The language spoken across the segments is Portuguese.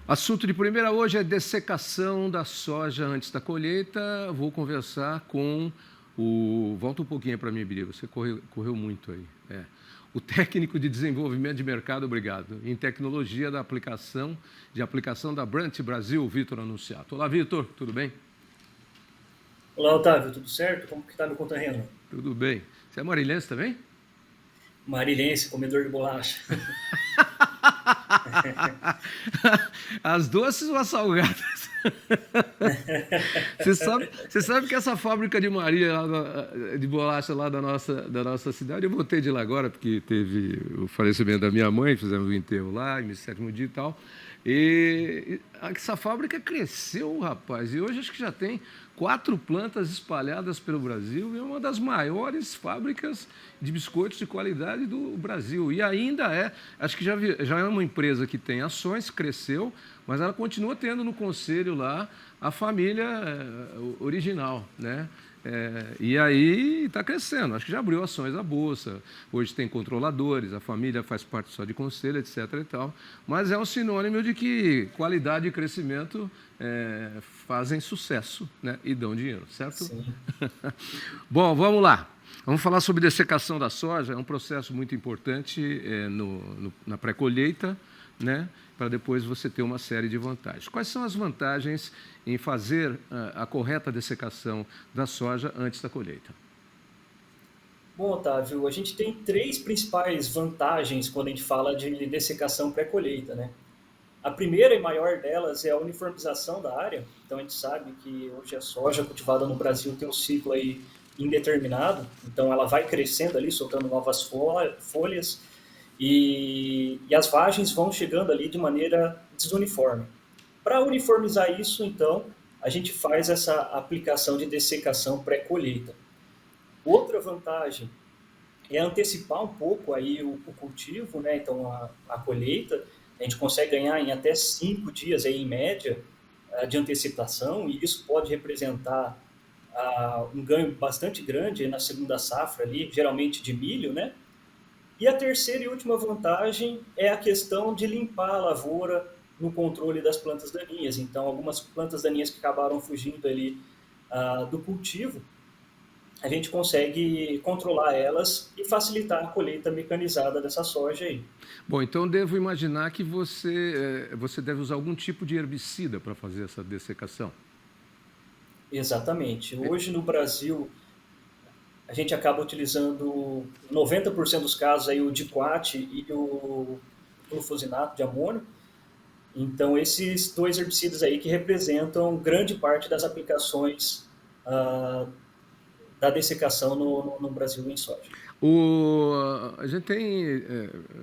Assunto de primeira hoje é dessecação da soja antes da colheita. Vou conversar com o... Volta um pouquinho para mim, Biri, você correu muito aí. O técnico de desenvolvimento de mercado, obrigado, em tecnologia da aplicação da Brant Brasil, Vitor Anunciato. Olá, Vitor, tudo bem? Olá, Otávio, tudo certo? Como que está no conterrâneo? Tudo bem. Você é marilhense também? Marilense, comedor de bolacha. As doces ou as salgadas? Você sabe que essa fábrica de Maria, de bolacha lá da nossa cidade, eu voltei de lá agora, porque teve o falecimento da minha mãe, fizemos o enterro lá, em 7º dia e tal. E essa fábrica cresceu, rapaz, e hoje acho que já tem 4 plantas espalhadas pelo Brasil, e é uma das maiores fábricas de biscoitos de qualidade do Brasil. E ainda acho que já é uma empresa que tem ações, cresceu, mas ela continua tendo no conselho lá a família original, né? E aí está crescendo, acho que já abriu ações na Bolsa, hoje tem controladores, a família faz parte só de conselho, etc. e tal, mas é um sinônimo de que qualidade e crescimento fazem sucesso, né? E dão dinheiro, certo? Sim. Bom, vamos lá. Vamos falar sobre dessecação da soja, é um processo muito importante na pré-colheita, né? Para depois você ter uma série de vantagens. Quais são as vantagens em fazer a correta dessecação da soja antes da colheita? Bom, Otávio, a gente tem 3 principais vantagens quando a gente fala de dessecação pré-colheita, né? A primeira e maior delas é a uniformização da área. Então a gente sabe que hoje a soja cultivada no Brasil tem um ciclo aí indeterminado, então ela vai crescendo ali, soltando novas folhas, e as vagens vão chegando ali de maneira desuniforme. Para uniformizar isso, então, a gente faz essa aplicação de dessecação pré-colheita. Outra vantagem é antecipar um pouco aí o cultivo, né? Então a colheita, a gente consegue ganhar em até 5 dias aí, em média de antecipação, e isso pode representar um ganho bastante grande na segunda safra ali, geralmente de milho, né? E a terceira e última vantagem é a questão de limpar a lavoura no controle das plantas daninhas. Então, algumas plantas daninhas que acabaram fugindo ali do cultivo, a gente consegue controlar elas e facilitar a colheita mecanizada dessa soja aí. Bom, então devo imaginar que você deve usar algum tipo de herbicida para fazer essa dessecação. Exatamente. Hoje no Brasil, a gente acaba utilizando 90% dos casos aí o diquat e o glufosinato de amônio. Então, esses 2 herbicidas aí que representam grande parte das aplicações da dessecação no Brasil em soja. A gente tem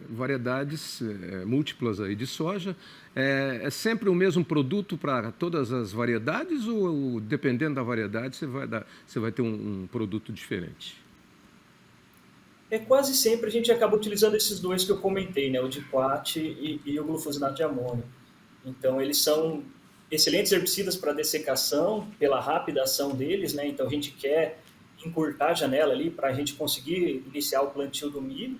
variedades múltiplas aí de soja. É sempre o mesmo produto para todas as variedades ou, dependendo da variedade, você vai ter um produto diferente? Quase sempre a gente acaba utilizando esses 2 que eu comentei, né, o diquat e o glufosinato de amônio. Então, eles são excelentes herbicidas para dessecação, pela rápida ação deles, né? Então, a gente quer encurtar a janela ali para a gente conseguir iniciar o plantio do milho.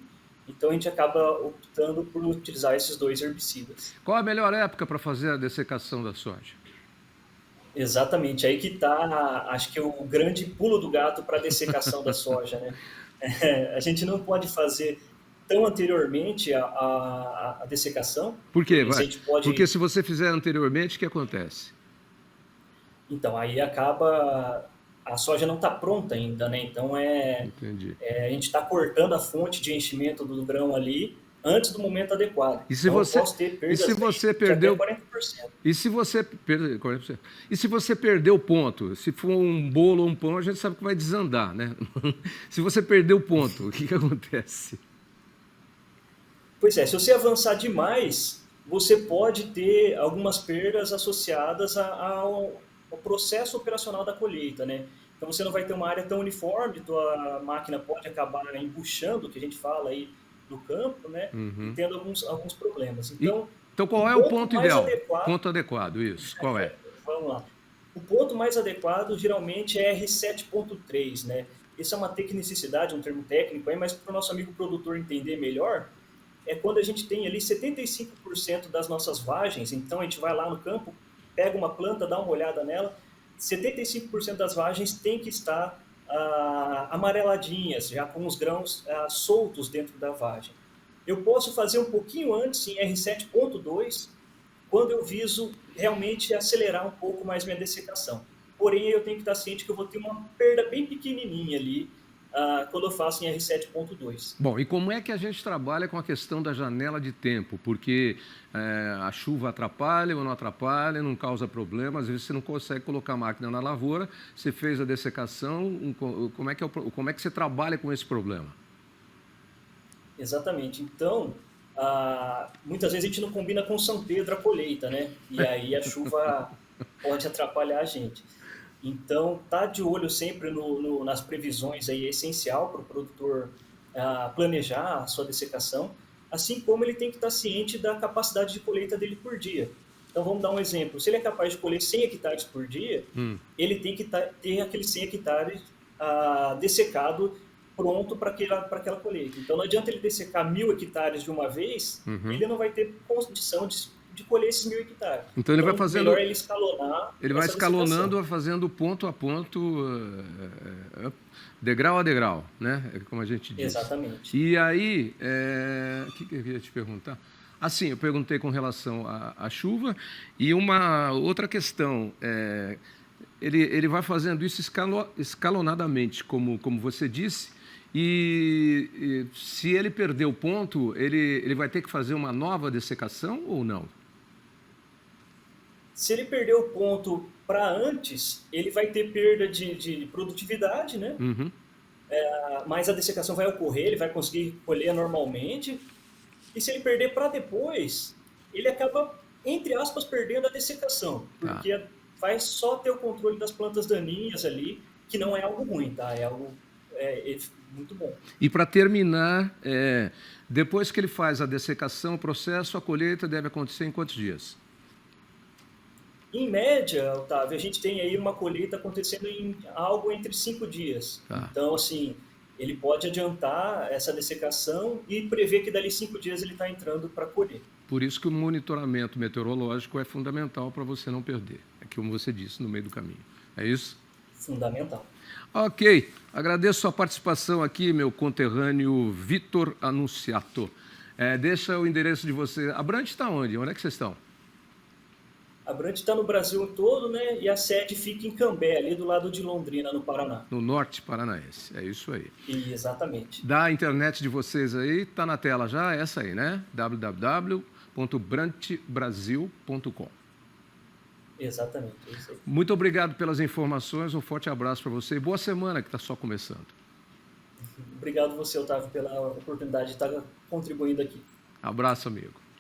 Então, a gente acaba optando por utilizar esses 2 herbicidas. Qual a melhor época para fazer a dessecação da soja? Exatamente, aí que está, acho que o grande pulo do gato para a dessecação da soja, né? A gente não pode fazer tão anteriormente a dessecação, Por quê? porque se a gente pode. Porque se você fizer anteriormente, o que acontece? Então, aí acaba. A soja não está pronta ainda, né? Então, Entendi. a gente está cortando a fonte de enchimento do grão ali antes do momento adequado. E se Então, eu você, posso ter e se perdas você de até perdeu 40%. E se você perdeu 40%? E se você perder o ponto? Se for um bolo ou um pão, a gente sabe que vai desandar, né? Se você perder o ponto, o que acontece? Pois é, se você avançar demais, você pode ter algumas perdas associadas ao processo operacional da colheita, né? Então você não vai ter uma área tão uniforme, tua máquina pode acabar embuchando, que a gente fala aí, no campo, né? E Uhum. tendo alguns problemas. E, Então, então, o qual é o ponto ponto mais ideal? adequado, Ponto adequado, isso. Qual é? vamos lá, o ponto mais adequado geralmente é R7.3, né? Isso é uma tecnicidade, um termo técnico aí, mas para o nosso amigo produtor entender melhor, é quando a gente tem ali 75% das nossas vagens, então a gente vai lá no campo, pega uma planta, dá uma olhada nela, 75% das vagens tem que estar amareladinhas, já com os grãos soltos dentro da vagem. Eu posso fazer um pouquinho antes, em R7.2, quando eu viso realmente acelerar um pouco mais minha dessecação. Porém, eu tenho que estar ciente que eu vou ter uma perda bem pequenininha ali quando eu faço em R7.2. Bom, e como é que a gente trabalha com a questão da janela de tempo? Porque a chuva atrapalha ou não atrapalha, não causa problema, às vezes você não consegue colocar a máquina na lavoura, você fez a dessecação, como é que você trabalha com esse problema? Exatamente. Então, muitas vezes a gente não combina com São Pedro a colheita, né? E aí a chuva pode atrapalhar a gente. Então, tá de olho sempre nas previsões aí é essencial para o produtor planejar a sua dessecação, assim como ele tem que estar ciente da capacidade de colheita dele por dia. Então, vamos dar um exemplo. Se ele é capaz de colher 100 hectares por dia, ele tem que ter aqueles 100 hectares dessecado pronto para aquela colheita. Então, não adianta ele dessecar 1.000 hectares de uma vez, ele não vai ter condição de colher esses 1.000 hectares. Então ele vai fazendo, melhor ele escalonar. Ele vai escalonando, fazendo ponto a ponto, degrau a degrau, né? Como a gente diz. Exatamente. E aí, o que eu ia te perguntar? Assim, eu perguntei com relação à chuva e uma outra questão. Ele vai fazendo isso escalonadamente, como você disse, e se ele perder o ponto, ele vai ter que fazer uma nova dessecação ou não? Se ele perder o ponto para antes, ele vai ter perda de produtividade, né? Mas a dessecação vai ocorrer, ele vai conseguir colher normalmente. E se ele perder para depois, ele acaba, entre aspas, perdendo a dessecação, porque vai só ter o controle das plantas daninhas ali, que não é algo ruim, tá? É algo muito bom. E para terminar, depois que ele faz a dessecação, o processo, a colheita deve acontecer em quantos dias? Em média, Otávio, a gente tem aí uma colheita acontecendo em algo entre 5 dias. Então, assim, ele pode adiantar essa dessecação e prever que dali 5 dias ele está entrando para colher. Por isso que o monitoramento meteorológico é fundamental para você não perder. É como você disse, no meio do caminho. É isso? Fundamental. Ok. Agradeço a sua participação aqui, meu conterrâneo Vitor Anunciato. Deixa o endereço de você. A Brant está onde? Onde é que vocês estão? A Brant está no Brasil todo, né? E a sede fica em Cambé, ali do lado de Londrina, no Paraná. No norte paranaense, é isso aí. Exatamente. Da internet de vocês aí, está na tela já, essa aí, né? www.brantbrasil.com. Exatamente, é isso aí. Muito obrigado pelas informações, um forte abraço para você e boa semana que está só começando. Obrigado você, Otávio, pela oportunidade de estar contribuindo aqui. Abraço, amigo.